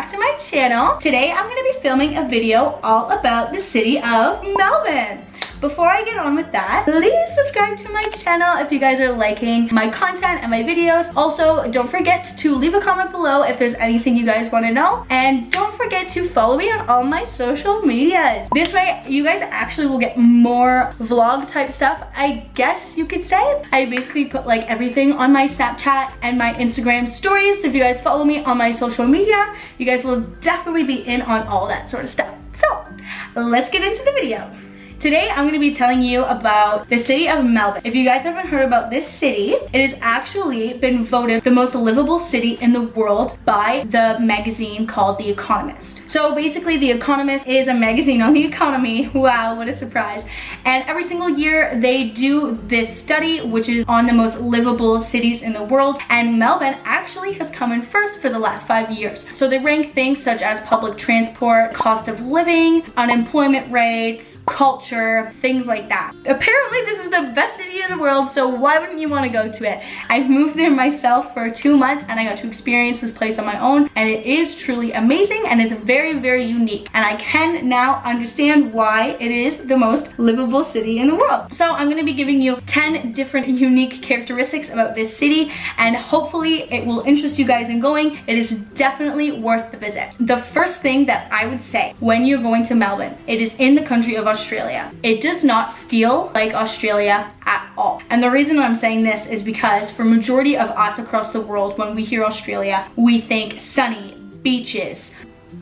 back to my channel. Today I'm going to be filming a video all about the city of Melbourne. Before I get on with that, please subscribe to my channel if you guys are liking my content and my videos. Also, don't forget to leave a comment below if there's anything you guys want to know. And don't forget to follow me on all my social medias. This way, you guys actually will get more vlog type stuff, I guess you could say. I basically put like everything on my Snapchat and my Instagram stories. So if you guys follow me on my social media, you guys will definitely be in on all that sort of stuff. So, let's get into the video. Today, I'm going to be telling you about the city of Melbourne. If you guys haven't heard about this city, it has actually been voted the most livable city in the world by the magazine called The Economist. So basically, The Economist is a magazine on the economy. Wow, what a surprise. And every single year, they do this study, which is on the most livable cities in the world. And Melbourne actually has come in first for the last 5 years. So they rank things such as public transport, cost of living, unemployment rates, culture, things like that. Apparently this is the best city in the world, so why wouldn't you want to go to it? I've moved there myself for 2 months and I got to experience this place on my own, and it is truly amazing and it's very, very unique, and I can now understand why it is the most livable city in the world. So I'm going to be giving you 10 different unique characteristics about this city, and hopefully it will interest you guys in going. It is definitely worth the visit. The first thing that I would say when you're going to Melbourne, it is in the country of Australia. It does not feel like Australia at all. And the reason I'm saying this is because for majority of us across the world, when we hear Australia, we think sunny, beaches.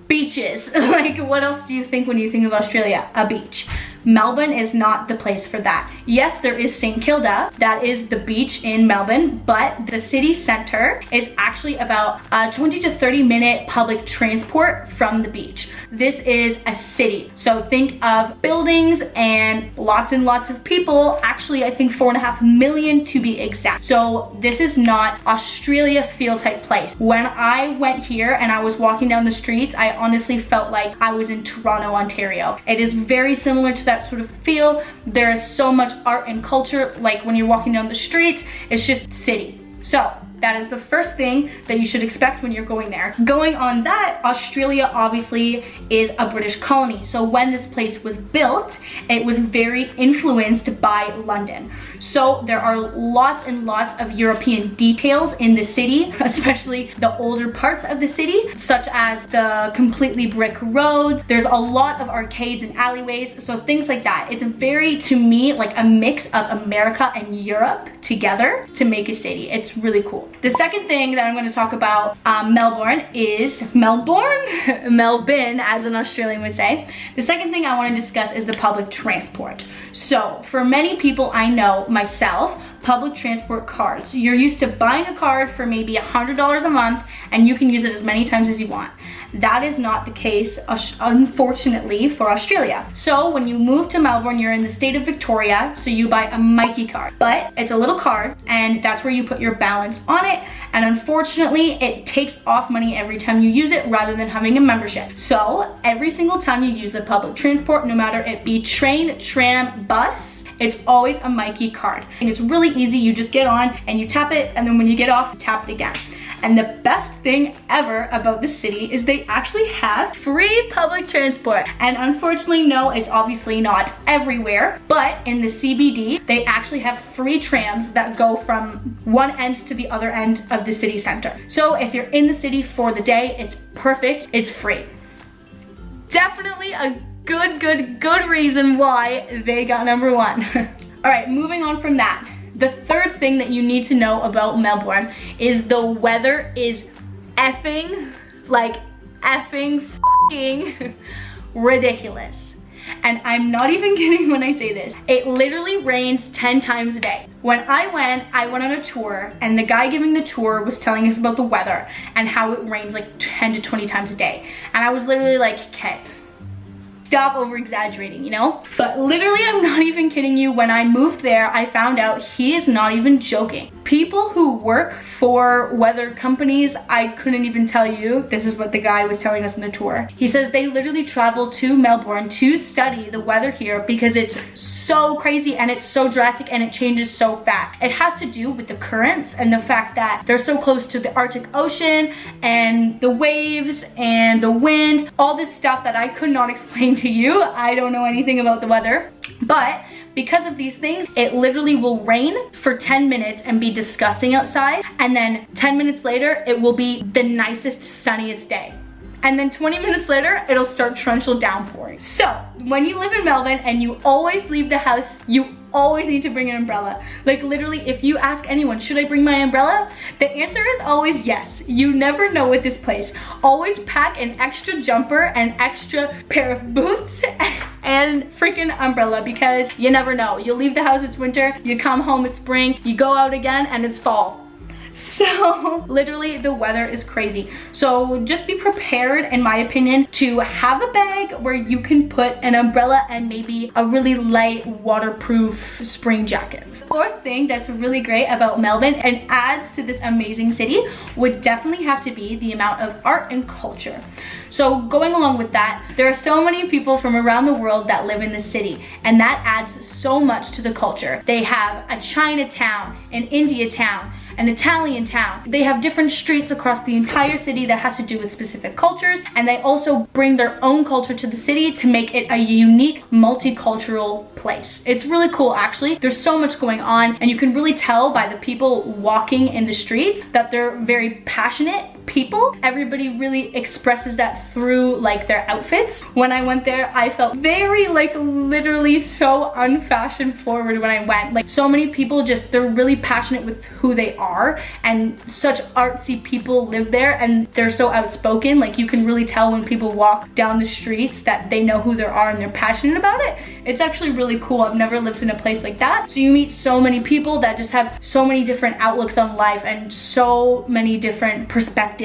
Like, what else do you think when you think of Australia? A beach. Melbourne is not the place for that. Yes, there is St. Kilda, that is the beach in Melbourne, but the city center is actually about a 20 to 30 minute public transport from the beach. This is a city. So think of buildings and lots of people. Actually, I think 4.5 million to be exact. So this is not Australia feel type place. When I went here and I was walking down the streets, I honestly felt like I was in Toronto, Ontario. It is very similar to that sort of feel. There is so much art and culture, like when you're walking down the streets, it's just city. So that is the first thing that you should expect when you're going there. Going on that, Australia obviously is a British colony. So when this place was built, it was very influenced by London. So there are lots and lots of European details in the city, especially the older parts of the city, such as the completely brick roads. There's a lot of arcades and alleyways, so things like that. It's very, to me, like a mix of America and Europe together to make a city. It's really cool. The second thing that I'm going to talk about Melbourne is Melbourne, as an Australian would say. The second thing I want to discuss is the public transport. So for many people I know, myself, public transport cards. You're used to buying a card for maybe $100 a month and you can use it as many times as you want. That is not the case, unfortunately, for Australia. So when you move to Melbourne, you're in the state of Victoria, so you buy a Myki card. But it's a little card, and that's where you put your balance on it. And unfortunately, it takes off money every time you use it rather than having a membership. So every single time you use the public transport, no matter it be train, tram, bus, it's always a Myki card. And it's really easy. You just get on and you tap it, and then when you get off, tap it again. And the best thing ever about the city is they actually have free public transport. And unfortunately, no, it's obviously not everywhere, but in the CBD, they actually have free trams that go from one end to the other end of the city center. So if you're in the city for the day, it's perfect, it's free. Definitely a good reason why they got #1. All right, moving on from that. The third thing that you need to know about Melbourne is the weather is effing ridiculous. And I'm not even kidding when I say this. It literally rains 10 times a day. When I went on a tour, and the guy giving the tour was telling us about the weather and how it rains like 10 to 20 times a day. And I was literally like, okay, stop over exaggerating, you know? But literally, I'm not even kidding you. When I moved there, I found out he is not even joking. People who work for weather companies, I couldn't even tell you. This is what the guy was telling us on the tour. He says they literally travel to Melbourne to study the weather here because it's so crazy and it's so drastic and it changes so fast. It has to do with the currents and the fact that they're so close to the Arctic Ocean and the waves and the wind, all this stuff that I could not explain to you. I don't know anything about the weather, but because of these things, it literally will rain for 10 minutes and be disgusting outside, and then 10 minutes later, it will be the nicest, sunniest day. And then 20 minutes later, it'll start torrential downpouring. So, when you live in Melbourne and you always leave the house, you always need to bring an umbrella. Like literally, if you ask anyone, should I bring my umbrella? The answer is always yes. You never know with this place. Always pack an extra jumper, an extra pair of boots, and freaking umbrella, because you never know. You leave the house, it's winter, you come home, it's spring, you go out again, and it's fall. So literally the weather is crazy. So just be prepared, in my opinion, to have a bag where you can put an umbrella and maybe a really light waterproof spring jacket. Fourth thing that's really great about Melbourne and adds to this amazing city would definitely have to be the amount of art and culture. So going along with that, there are so many people from around the world that live in the city, and that adds so much to the culture. They have a Chinatown, an India town, an Italian town. They have different streets across the entire city that has to do with specific cultures, and they also bring their own culture to the city to make it a unique, multicultural place. It's really cool, actually. There's so much going on, and you can really tell by the people walking in the streets that they're very passionate people. Everybody really expresses that through like their outfits. When I went there, I felt very like literally so unfashion forward when I went. Like so many people just, they're really passionate with who they are, and such artsy people live there, and they're so outspoken. Like you can really tell when people walk down the streets that they know who they are and they're passionate about it. It's actually really cool. I've never lived in a place like that. So you meet so many people that just have so many different outlooks on life and so many different perspectives.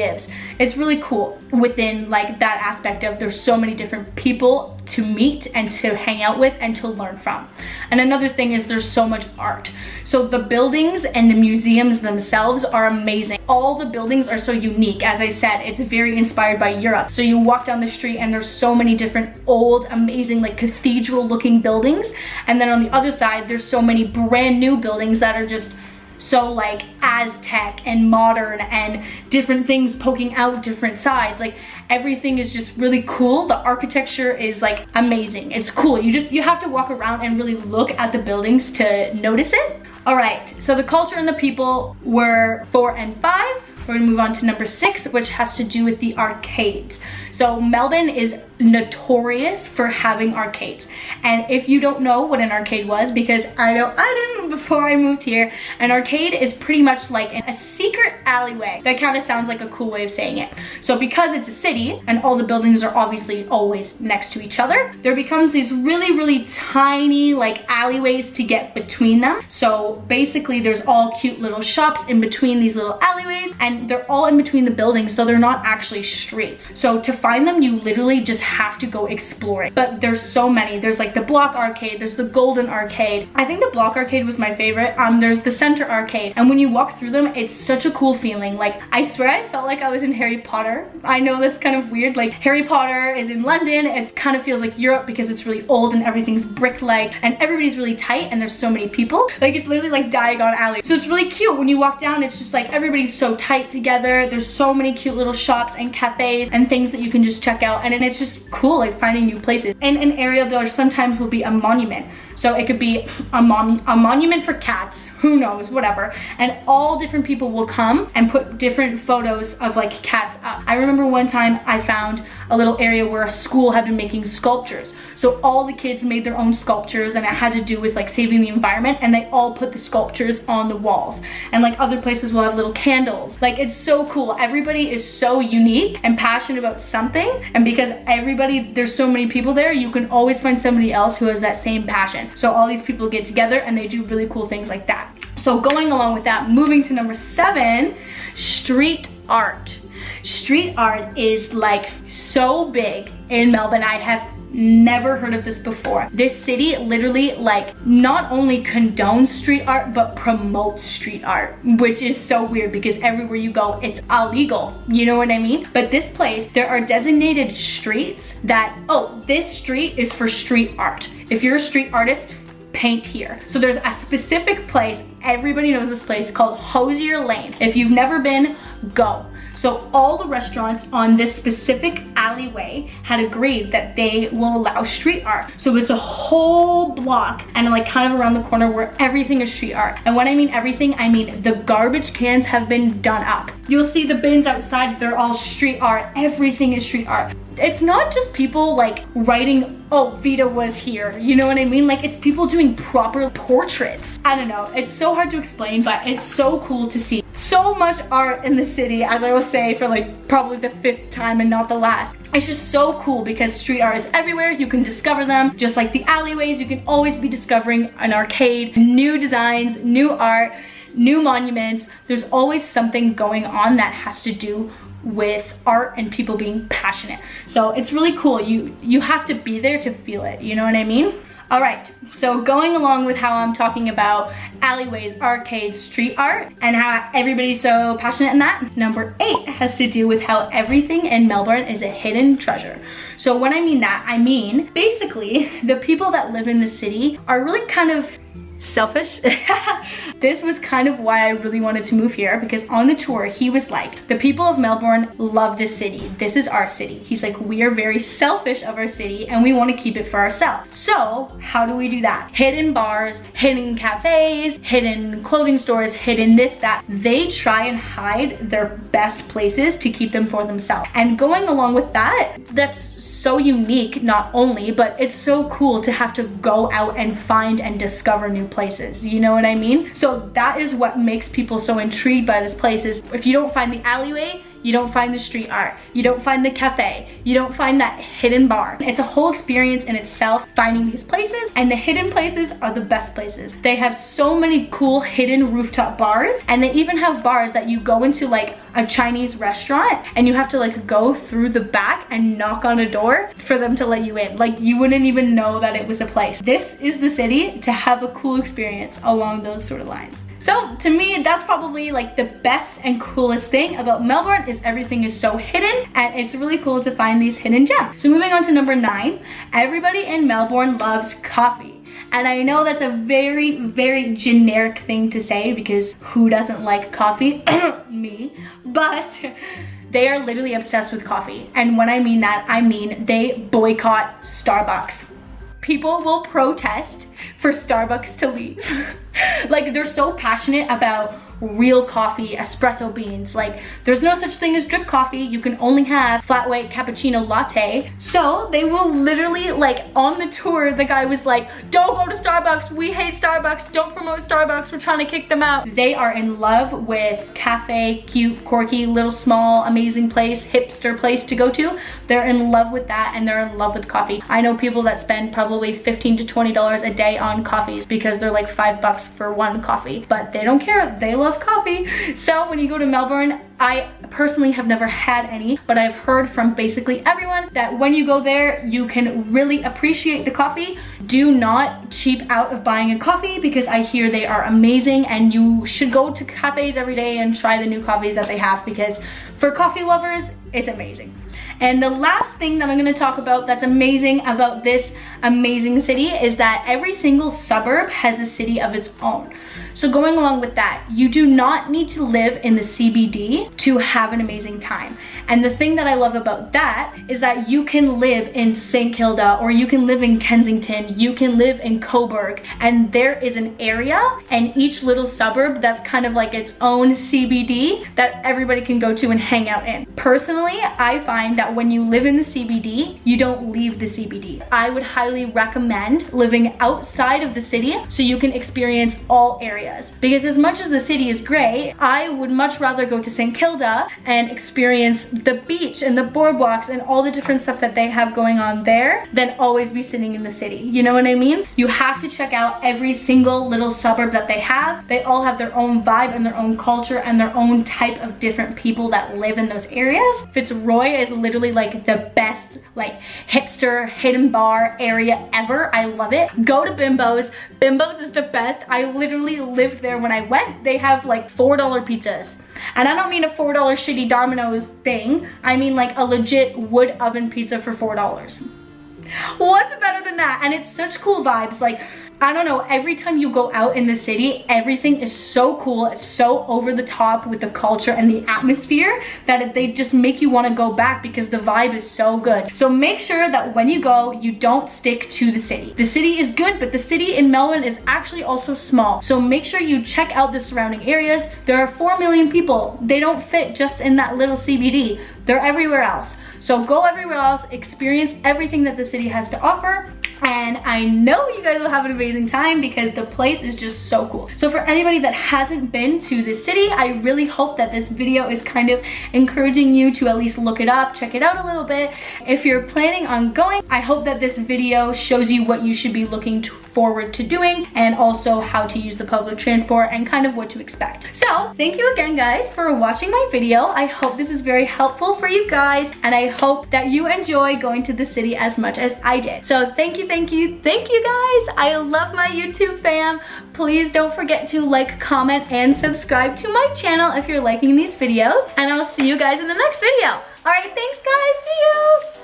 It's really cool within like that aspect of there's so many different people to meet and to hang out with and to learn from. And another thing is there's so much art. So the buildings and the museums themselves are amazing. All the buildings are so unique. As I said, it's very inspired by Europe. So you walk down the street and there's so many different old, amazing like cathedral looking buildings. And then on the other side, there's so many brand new buildings that are just so like Aztec and modern and different things poking out different sides. Like everything is just really cool. The architecture is like amazing. It's cool. You have to walk around and really look at the buildings to notice it. All right, so the culture and the people were 4 and 5. We're gonna move on to number 6, which has to do with the arcades. So Melbourne is notorious for having arcades. And if you don't know what an arcade was, because I didn't before I moved here, an arcade is pretty much like a secret alleyway. That kind of sounds like a cool way of saying it. So because it's a city and all the buildings are obviously always next to each other, there becomes these really, really tiny like alleyways to get between them. So basically there's all cute little shops in between these little alleyways, and they're all in between the buildings, so they're not actually streets. So to find them, you literally just have to go exploring. But there's so many. There's like the Block Arcade, there's the Golden Arcade. I think the Block Arcade was my favorite. There's the Center Arcade, and when you walk through them, it's such a cool feeling. Like I swear I felt like I was in Harry Potter. I know that's kind of weird. Like Harry Potter is in London. It kind of feels like Europe because it's really old and everything's brick-like and everybody's really tight and there's so many people. Like it's literally like Diagon Alley. So it's really cute when you walk down. It's just like everybody's so tight together. There's so many cute little shops and cafes and things that you can just check out, and then it's just cool like finding new places. In an area there sometimes will be a monument. So it could be a monument for cats, who knows, whatever. And all different people will come and put different photos of like cats up. I remember one time I found a little area where a school had been making sculptures. So all the kids made their own sculptures, and it had to do with like saving the environment, and they all put the sculptures on the walls. And like other places will have little candles. Like it's so cool. Everybody is so unique and passionate about something, and because there's so many people there, you can always find somebody else who has that same passion. So all these people get together and they do really cool things like that. So going along with that, moving to number 7, street art. Street art is like so big in Melbourne. I have never heard of this before. This city literally like not only condones street art, but promotes street art, which is so weird because everywhere you go, it's illegal. You know what I mean? But this place, there are designated streets that, oh, this street is for street art. If you're a street artist, paint here. So there's a specific place, everybody knows this place, called Hosier Lane. If you've never been, go. So all the restaurants on this specific alleyway had agreed that they will allow street art. So it's a whole block and like kind of around the corner where everything is street art. And when I mean everything, I mean the garbage cans have been done up. You'll see the bins outside, they're all street art. Everything is street art. It's not just people like writing, oh, Vita was here. You know what I mean? Like it's people doing proper portraits. I don't know. It's so hard to explain, but it's so cool to see. So much art in the city, as I will say for like probably the 5th time and not the last. It's just so cool because street art is everywhere. You can discover them. Just like the alleyways, you can always be discovering an arcade, new designs, new art, new monuments. There's always something going on that has to do with art and people being passionate. So it's really cool. You have to be there to feel it. You know what I mean? All right, so going along with how I'm talking about alleyways, arcades, street art, and how everybody's so passionate in that, number 8 has to do with how everything in Melbourne is a hidden treasure. So when I mean that, I mean basically the people that live in the city are really kind of selfish. This was kind of why I really wanted to move here, because on the tour he was like, the people of Melbourne love this city. This is our city. He's like, we are very selfish of our city and we want to keep it for ourselves. So how do we do that? Hidden bars, hidden cafes, hidden clothing stores, hidden this, that. They try and hide their best places to keep them for themselves. And going along with that, that's so unique not only, but it's so cool to have to go out and find and discover new places. You know what I mean? So that is what makes people so intrigued by this place, is if you don't find the alleyway, you don't find the street art, you don't find the cafe, you don't find that hidden bar. It's a whole experience in itself finding these places, and the hidden places are the best places. They have so many cool hidden rooftop bars, and they even have bars that you go into like a Chinese restaurant and you have to like go through the back and knock on a door for them to let you in. Like you wouldn't even know that it was a place. This is the city to have a cool experience along those sort of lines. So to me, that's probably like the best and coolest thing about Melbourne, is everything is so hidden and it's really cool to find these hidden gems. So moving on to number 9, everybody in Melbourne loves coffee. And I know that's a very, very generic thing to say because who doesn't like coffee? Me. But they are literally obsessed with coffee. And when I mean that, I mean they boycott Starbucks. People will protest for Starbucks to leave. Like they're so passionate about real coffee, espresso beans. Like there's no such thing as drip coffee. You can only have flat white cappuccino latte. So they will literally, like on the tour, the guy was like, don't go to Starbucks. We hate Starbucks. Don't promote Starbucks. We're trying to kick them out. They are in love with cafe, cute, quirky, little, small, amazing place, hipster place to go to. They're in love with that and they're in love with coffee. I know people that spend probably $15 to $20 a day on coffees because they're like $5 for one coffee, but they don't care. They love coffee. So when you go to Melbourne, I personally have never had any, but I've heard from basically everyone that when you go there, you can really appreciate the coffee. Do not cheap out of buying a coffee because I hear they are amazing, and you should go to cafes every day and try the new coffees that they have, because for coffee lovers, it's amazing. And the last thing that I'm gonna talk about that's amazing about this amazing city is that every single suburb has a city of its own. So going along with that, you do not need to live in the CBD to have an amazing time. And the thing that I love about that is that you can live in St. Kilda, or you can live in Kensington, you can live in Coburg, and there is an area and each little suburb that's kind of like its own CBD that everybody can go to and hang out in. Personally, I find that when you live in the CBD, you don't leave the CBD. I would highly recommend living outside of the city so you can experience all areas. Because as much as the city is great, I would much rather go to St. Kilda and experience the beach and the boardwalks and all the different stuff that they have going on there than always be sitting in the city. You know what I mean? You have to check out every single little suburb that they have. They all have their own vibe and their own culture and their own type of different people that live in those areas. Fitzroy is literally like the best like hipster hidden bar area ever. I love it. Go to Bimbo's. Bimbo's is the best. I literally lived there when I went. They have like $4 pizzas. And I don't mean a $4 shitty Domino's thing. I mean like a legit wood oven pizza for $4. What's better than that? And it's such cool vibes. Like, I don't know, every time you go out in the city, everything is so cool. It's so over the top with the culture and the atmosphere that they just make you want to go back because the vibe is so good. So make sure that when you go, you don't stick to the city. The city is good, but the city in Melbourne is actually also small. So make sure you check out the surrounding areas. There are 4 million people. They don't fit just in that little CBD. They're everywhere else. So go everywhere else, experience everything that the city has to offer. And I know you guys will have an amazing time because the place is just so cool. So for anybody that hasn't been to the city, I really hope that this video is kind of encouraging you to at least look it up, check it out a little bit. If you're planning on going, I hope that this video shows you what you should be looking forward to doing and also how to use the public transport and kind of what to expect. So thank you again guys for watching my video. I hope this is very helpful for you guys and I hope that you enjoy going to the city as much as I did. So thank you guys. I love my YouTube fam. Please don't forget to like, comment, and subscribe to my channel if you're liking these videos. And I'll see you guys in the next video. All right, thanks guys, see you.